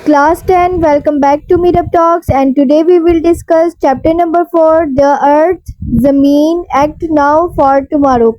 Class 10, welcome back to Meetup Talks, and today we will discuss chapter number 4, The Earth, Zameen, Act Now for Tomorrow.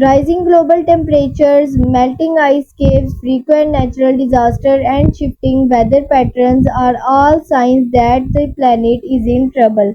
Rising global temperatures, melting ice caps, frequent natural disasters and shifting weather patterns are all signs that the planet is in trouble.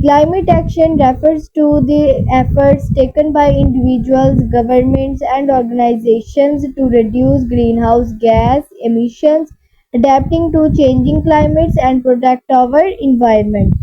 Climate action refers to the efforts taken by individuals, governments and organizations to reduce greenhouse gas emissions, adapting to changing climates and protect our environment.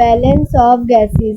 balance of gases.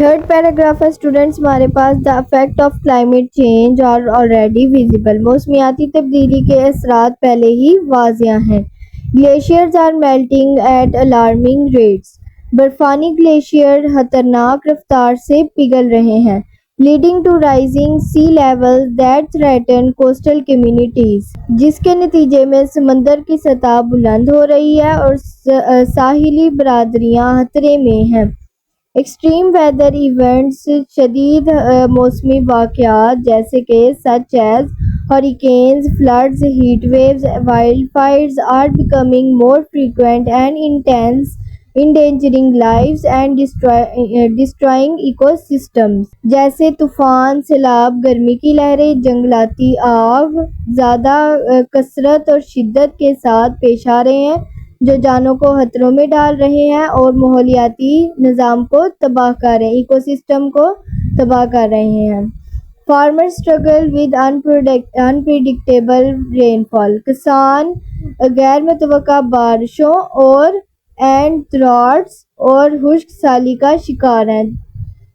Third paragraph ہے students ہمارے پاس the effect of climate change are already visible. موسمیاتی تبدیلی کے اثرات پہلے ہی واضح ہیں. Glaciers are melting at alarming rates. برفانی گلیشیئر خطرناک رفتار سے پگھل رہے ہیں. Leading to rising sea level that threaten coastal communities. جس کے نتیجے میں سمندر کی سطح بلند ہو رہی ہے اور ساحلی برادریاں خطرے میں ہیں. ایکسٹریم ویدر ایونٹس شدید موسمی واقعات جیسے کہ such as hurricanes, floods, heat waves, wildfires are becoming more frequent and intense, endangering lives and destroying ecosystems. جیسے طوفان, سیلاب, گرمی کی لہریں, جنگلاتی آگ زیادہ کثرت اور شدت کے ساتھ پیش آ رہے ہیں جو جانوں کو خطروں میں ڈال رہے ہیں اور ماحولیاتی نظام کو تباہ کر رہے ہیں, ایکو سسٹم کو تباہ کر رہے ہیں. فارمرز اسٹرگل ود انپریڈکٹیبل رین فال. کسان غیر متوقع بارشوں اور ڈراٹس اور خشک سالی کا شکار ہیں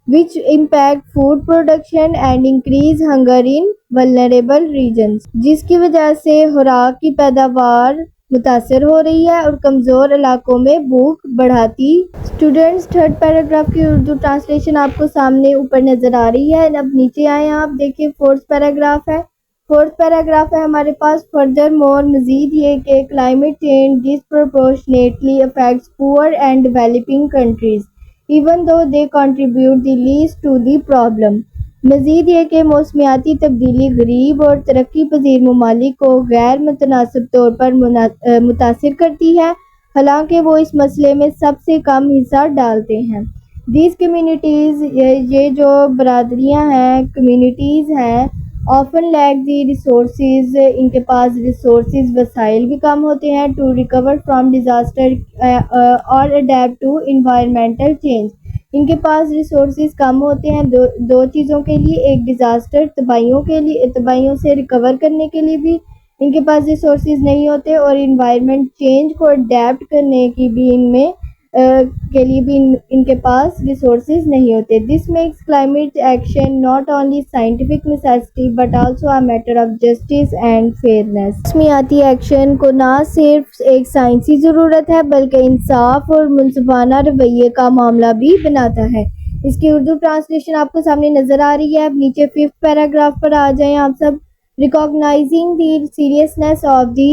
which impact food production and increase hunger in vulnerable regions. جس کی وجہ سے خوراک کی پیداوار متاثر ہو رہی ہے اور کمزور علاقوں میں بھوک بڑھاتی. اسٹوڈنٹس تھرڈ پیراگراف کی اردو ٹرانسلیشن آپ کو سامنے اوپر نظر آ رہی ہے. اب نیچے آئے آپ دیکھیں فورتھ پیراگراف ہے. فورتھ پیراگراف ہے ہمارے پاس. فردر مور مزید یہ کہ climate change disproportionately affects poor and developing countries even though they contribute the least to the problem. مزید یہ کہ موسمیاتی تبدیلی غریب اور ترقی پذیر ممالک کو غیر متناسب طور پر متاثر کرتی ہے حالانکہ وہ اس مسئلے میں سب سے کم حصہ ڈالتے ہیں. These communities, یہ جو برادریاں ہیں, کمیونٹیز ہیں, often lack the resources, ان کے پاس ریسورسز وسائل بھی کم ہوتے ہیں, to recover from disaster or adapt to environmental change. ان کے پاس ریسورسز کم ہوتے ہیں دو چیزوں کے لیے, ایک ڈیزاسٹر تباہیوں سے ریکور کرنے کے لیے بھی ان کے پاس ریسورسز نہیں ہوتے اور انوائرمنٹ چینج کو اڈیپٹ کرنے کی بھی کے لیے بھی ان کے پاس ریسورسز نہیں ہوتے. This makes climate action not only scientific necessity but also a matter of justice and fairness. موسمیاتی ایکشن کو نہ صرف ایک سائنسی ضرورت ہے بلکہ انصاف اور منصفانہ رویے کا معاملہ بھی بناتا ہے. اس کی اردو ٹرانسلیشن آپ کو سامنے نظر آ رہی ہے. اب نیچے ففتھ پیراگراف پر آ جائیں آپ سب. Recognizing the seriousness of the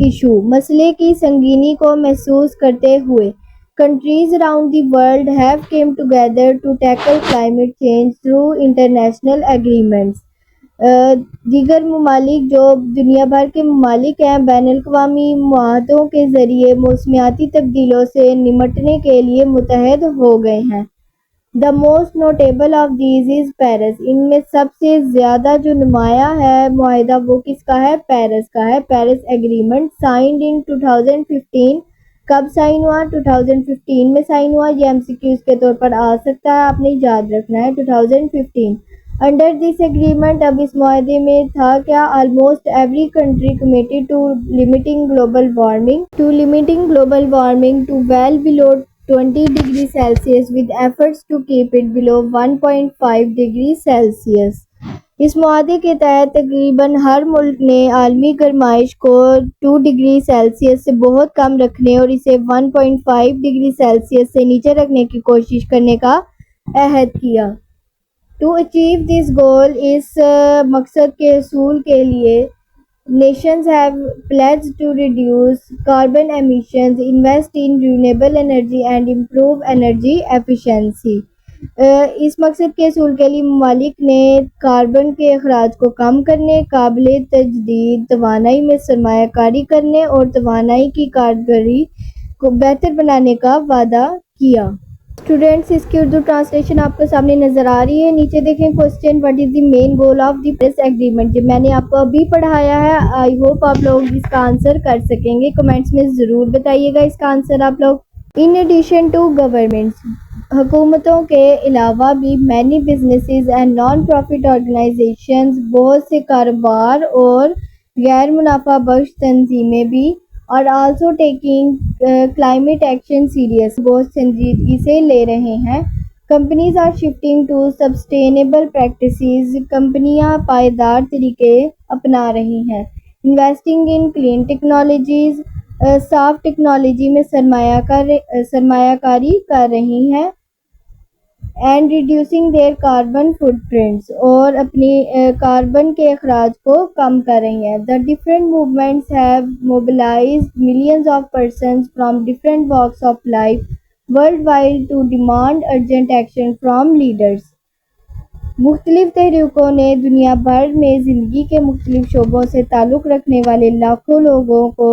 issue. مسئلے کی سنگینی کو محسوس کرتے ہوئے countries around the world have came together to tackle climate change through international agreements. دیگر ممالک جو دنیا بھر کے ممالک ہیں بین الاقوامی معاہدوں کے ذریعے موسمیاتی تبدیلیوں سے نمٹنے کے لیے متحد ہو گئے ہیں. The most notable of these is Paris. ان میں سب سے زیادہ جو نمایاں ہے معاہدہ وہ کس کا ہے؟ پیرس کا ہے. Paris agreement signed in 2015. کب سائن ہوا؟ 2015 میں سائن ہوا. یہ MCQs کے طور پر آ سکتا ہے, آپ نے یاد رکھنا ہے 2015. Under this agreement اب اس معاہدے میں تھا کیا؟ Almost every country committed to limiting global warming to well below 20 degrees Celsius with efforts to keep it below 1.5 degrees Celsius. اس معاہدے کے تحت تقریباً ہر ملک نے عالمی گرمائش کو 2 ڈگری سیلسیس سے بہت کم رکھنے اور اسے 1.5 ڈگری سیلسیس سے نیچے رکھنے کی کوشش کرنے کا عہد کیا. To achieve this goal, اس مقصد کے حصول کے لیے nations have pledged to reduce carbon emissions, invest in renewable energy and improve energy efficiency. اس مقصد کے حصول کے لیے ممالک نے کاربن کے اخراج کو کم کرنے, قابل تجدید توانائی میں سرمایہ کاری کرنے اور توانائی کی کارکردگی کو بہتر بنانے کا وعدہ کیا. اسٹوڈینٹس اس کی اردو ٹرانسلیشن آپ کو سامنے نظر آ رہی ہے. نیچے دیکھیں question what is the main goal of the Paris agreement. جو میں نے آپ کو ابھی پڑھایا ہے آئی ہوپ آپ لوگ اس کا آنسر کر سکیں گے. کمنٹس میں ضرور بتائیے گا اس کا آنسر آپ لوگ. ان ایڈیشن ٹو گورنمنٹس, حکومتوں کے علاوہ بھی many businesses and non-profit organizations, بہت سے کاروبار اور غیر منافع بخش تنظیمیں بھی are also taking climate action serious, بہت سنجیدگی سے لے رہے ہیں. Companies are shifting to sustainable practices, کمپنیاں پائیدار طریقے اپنا رہی ہیں. انویسٹنگ ان کلین ٹیکنالوجیز، صاف ٹیکنالوجی میں سرمایہ کاری کر رہی ہیں. And reducing their carbon footprints, اور اپنی کاربن کے اخراج کو کم کر رہی ہیں. The different movements have mobilized millions of persons from different walks of life worldwide to demand urgent action from leaders. مختلف تحریکوں نے دنیا بھر میں زندگی کے مختلف شعبوں سے تعلق رکھنے والے لاکھوں لوگوں کو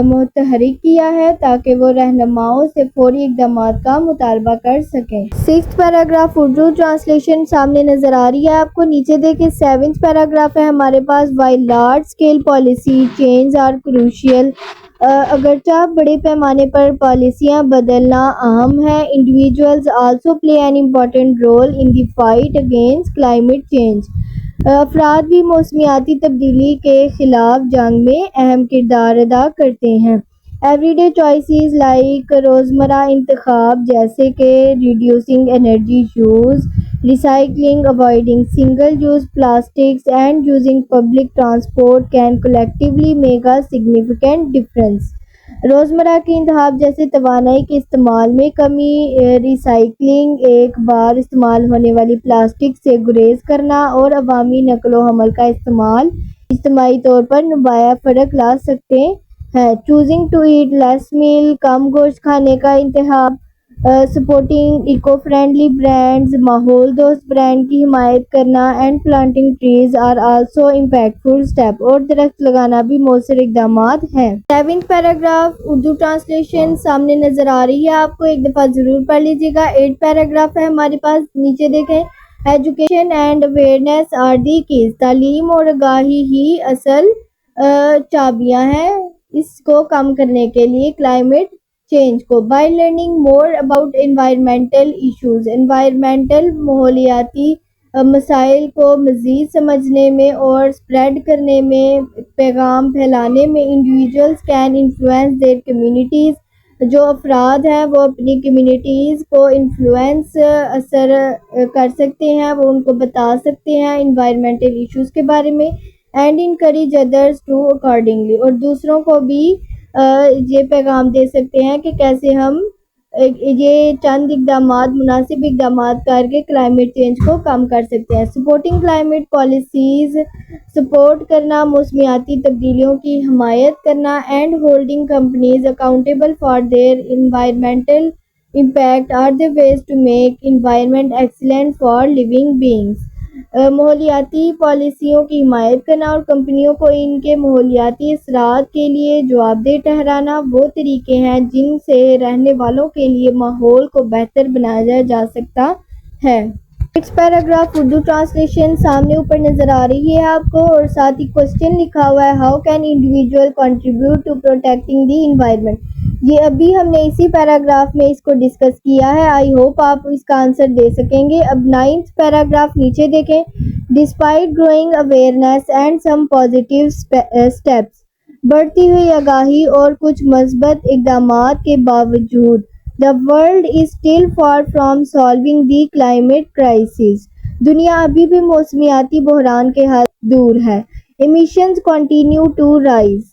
متحرک کیا ہے تاکہ وہ رہنماؤں سے فوری اقدامات کا مطالبہ کر سکیں. 6th پیراگراف اردو ٹرانسلیشن سامنے نظر آ رہی ہے آپ کو. نیچے دیکھیں 7th پیراگراف ہے ہمارے پاس. while large scale policy changes are crucial، اگرچہ بڑے پیمانے پر پالیسیاں بدلنا اہم ہے. individuals also play an important role in the fight against climate change، افراد بھی موسمیاتی تبدیلی کے خلاف جنگ میں اہم کردار ادا کرتے ہیں. ایوری ڈے چوائسیز لائک، روزمرہ انتخاب جیسے کہ reducing energy use, recycling, avoiding single use plastics and using public transport can collectively make a significant difference. روزمرہ کے انتخاب جیسے توانائی کے استعمال میں کمی، ریسائکلنگ، ایک بار استعمال ہونے والی پلاسٹک سے گریز کرنا، اور عوامی نقل و حمل کا استعمال اجتماعی طور پر نمایاں فرق لا سکتے ہیں. چوزنگ ٹو ایٹ لیس میل، کم گوشت کھانے کا انتخاب، سپورٹنگ ایکو فرینڈلی برانڈز، ماحول دوست برانڈ کی حمایت کرنا، and planting trees are also impactful step, اور درخت لگانا بھی مؤثر اقدامات ہیں. 7th پیراگراف اردو ٹرانسلیشن سامنے نظر آ رہی ہے آپ کو، ایک دفعہ ضرور پڑھ لیجیے گا. 8th پیراگراف ہے ہمارے پاس. نیچے دیکھیں education and awareness are the keys, تعلیم اور آگاہی ہی اصل چابیاں ہیں اس کو کم کرنے کے لیے کلائمیٹ چینج کو. By learning more about environmental issues, environmental ماحولیاتی مسائل کو مزید سمجھنے میں اور اسپریڈ کرنے میں، پیغام پھیلانے میں، individuals can influence their communities, جو افراد ہیں وہ اپنی کمیونٹیز کو انفلوئنس اثر کر سکتے ہیں، وہ ان کو بتا سکتے ہیں انوائرمنٹل ایشوز کے بارے میں. And encourage others to accordingly, اور دوسروں کو بھی یہ پیغام دے سکتے ہیں کہ کیسے ہم یہ چند اقدامات، مناسب اقدامات کر کے کلائمیٹ چینج کو کم کر سکتے ہیں. سپورٹنگ کلائمیٹ پالیسیز، سپورٹ کرنا، موسمیاتی تبدیلیوں کی حمایت کرنا. And holding companies accountable for their environmental impact are the ways to make environment excellent for living beings. ماحولیاتی پالیسیوں کی حمایت کرنا اور کمپنیوں کو ان کے ماحولیاتی اثرات کے لیے جواب دہ ٹھہرانا وہ طریقے ہیں جن سے رہنے والوں کے لیے ماحول کو بہتر بنایا جا سکتا ہے. نیکسٹ پیراگراف اردو ٹرانسلیشن سامنے اوپر نظر آ رہی ہے آپ کو، اور ساتھ ہی کوشچن لکھا ہوا ہے how can individual contribute to protecting the environment. یہ ابھی ہم نے اسی پیراگراف میں اس کو ڈسکس کیا ہے. آئی ہوپ آپ اس کا آنسر دے سکیں گے. اب 9th پیراگراف نیچے دیکھیں. Despite growing awareness and some positive steps, بڑھتی ہوئی آگاہی اور کچھ مثبت اقدامات کے باوجود The world is still far from solving the climate crisis. دنیا ابھی بھی موسمیاتی بحران کے حد دور ہے. Emissions continue to rise.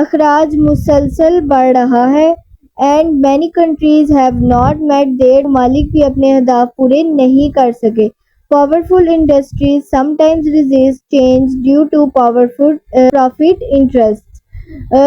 اخراج مسلسل بڑھ رہا ہے. And many countries have not met their ممالک بھی اپنے اہداف پورے نہیں کر سکے. Powerful industries sometimes resist change due to powerful profit interests.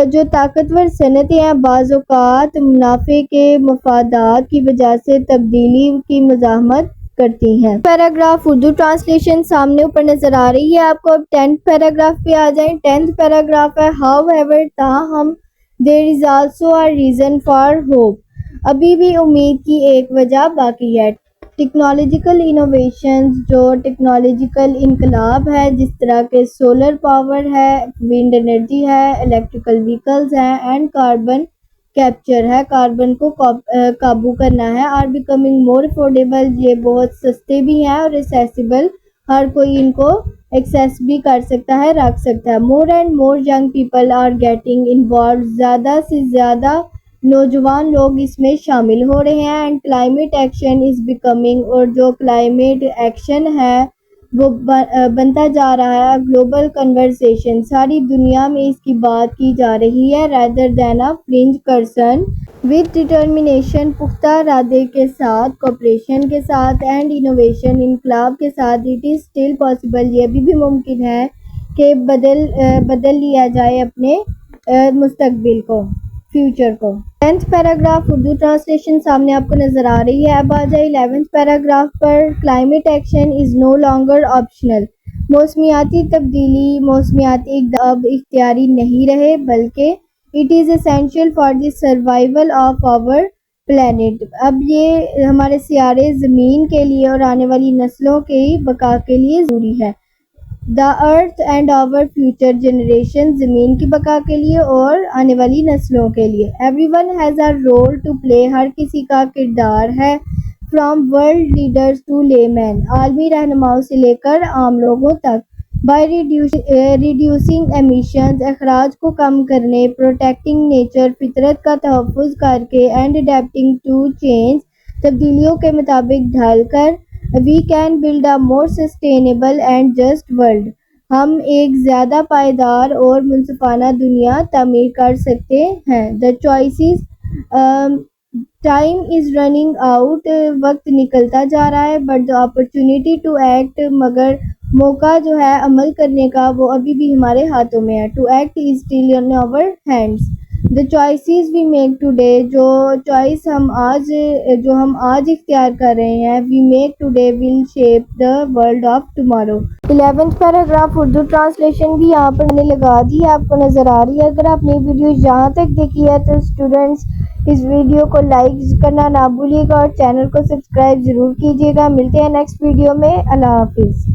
جو طاقتور صنعتیں ہیں بعض اوقات منافع کے مفادات کی وجہ سے تبدیلی کی مزاحمت کرتی ہیں. پیراگراف اردو ٹرانسلیشن سامنے اوپر نظر آ رہی ہے آپ کو. اب 10th پیراگراف پہ آ جائیں. 10th پیراگراف ہے however تاہم there is also a reason for hope. ابھی بھی امید کی ایک وجہ باقی ہے. ٹیکنالوجیکل انوویشنز، جو ٹیکنالوجیکل انقلاب ہے جس طرح کے سولر پاور ہے، ونڈ انرجی ہے، الیکٹریکل وہیکلز ہیں، اینڈ کاربن کیپچر ہے، کاربن کو قابو کرنا ہے، آر بیکمنگ مور افورڈیبل، یہ بہت سستے بھی ہیں اور ایکسیسیبل، ہر کوئی ان کو ایکسیس بھی کر سکتا ہے، رکھ سکتا ہے. More and more young people are getting involved, زیادہ سے زیادہ نوجوان لوگ اس میں شامل ہو رہے ہیں. And climate action is becoming, اور جو کلائمیٹ ایکشن ہے وہ بنتا جا رہا ہے گلوبل کنورسیشن. ساری دنیا میں اس کی بات کی جا رہی ہے. rather than a fringe concern. with determination، پختہ ارادے کے ساتھ، کوپریشن کے ساتھ، اینڈ انوویشن، انقلاب کے ساتھ، it is still possible، یہ بھی ممکن ہے کہ بدل لیا جائے اپنے مستقبل کو، فیوچر کو. 10th پیراگراف اردو ٹرانسلیشن سامنے آپ کو نظر آ رہی ہے. اب آ جائے 11th paragraph per. Climate action is no longer optional. موسمیاتی تبدیلی، موسمیاتی اقدام اب اختیاری نہیں رہے بلکہ it is essential for the survival of our planet. اب یہ ہمارے سیارے زمین کے لیے اور آنے والی نسلوں کی بقا کے لیے ضروری ہے. The earth and our future generation، زمین کی بقا کے لیے اور آنے والی نسلوں کے لیے. Everyone has a role to play، ہر کسی کا کردار ہے. From world leaders to laymen، عالمی رہنماؤں سے لے کر عام لوگوں تک. By reducing emissions، اخراج کو کم کرنے. Protecting nature، فطرت کا تحفظ کر کے. And adapting to change، تبدیلیوں کے مطابق ڈھل کر. We can build a more sustainable and just world، ہم ایک زیادہ پائیدار اور منصفانہ دنیا تعمیر کر سکتے ہیں. The choices، time is running out، وقت نکلتا جا رہا ہے. But the opportunity to act، مگر موقع جو ہے عمل کرنے کا وہ ابھی بھی ہمارے ہاتھوں میں ہے. To act is still in our hands. The choices we make today، جو ہم آج اختیار کر رہے ہیں. We make today will shape the world of tomorrow. 11th paragraph Urdu translation بھی یہاں پر میں نے لگا دی ہے، آپ کو نظر آ رہی ہے. اگر آپ نے ویڈیو یہاں تک دیکھی ہے تو اسٹوڈنٹس اس ویڈیو کو لائک کرنا نہ بھولیے گا اور چینل کو سبسکرائب ضرور کیجیے گا. ملتے ہیں نیکسٹ ویڈیو میں. اللہ حافظ.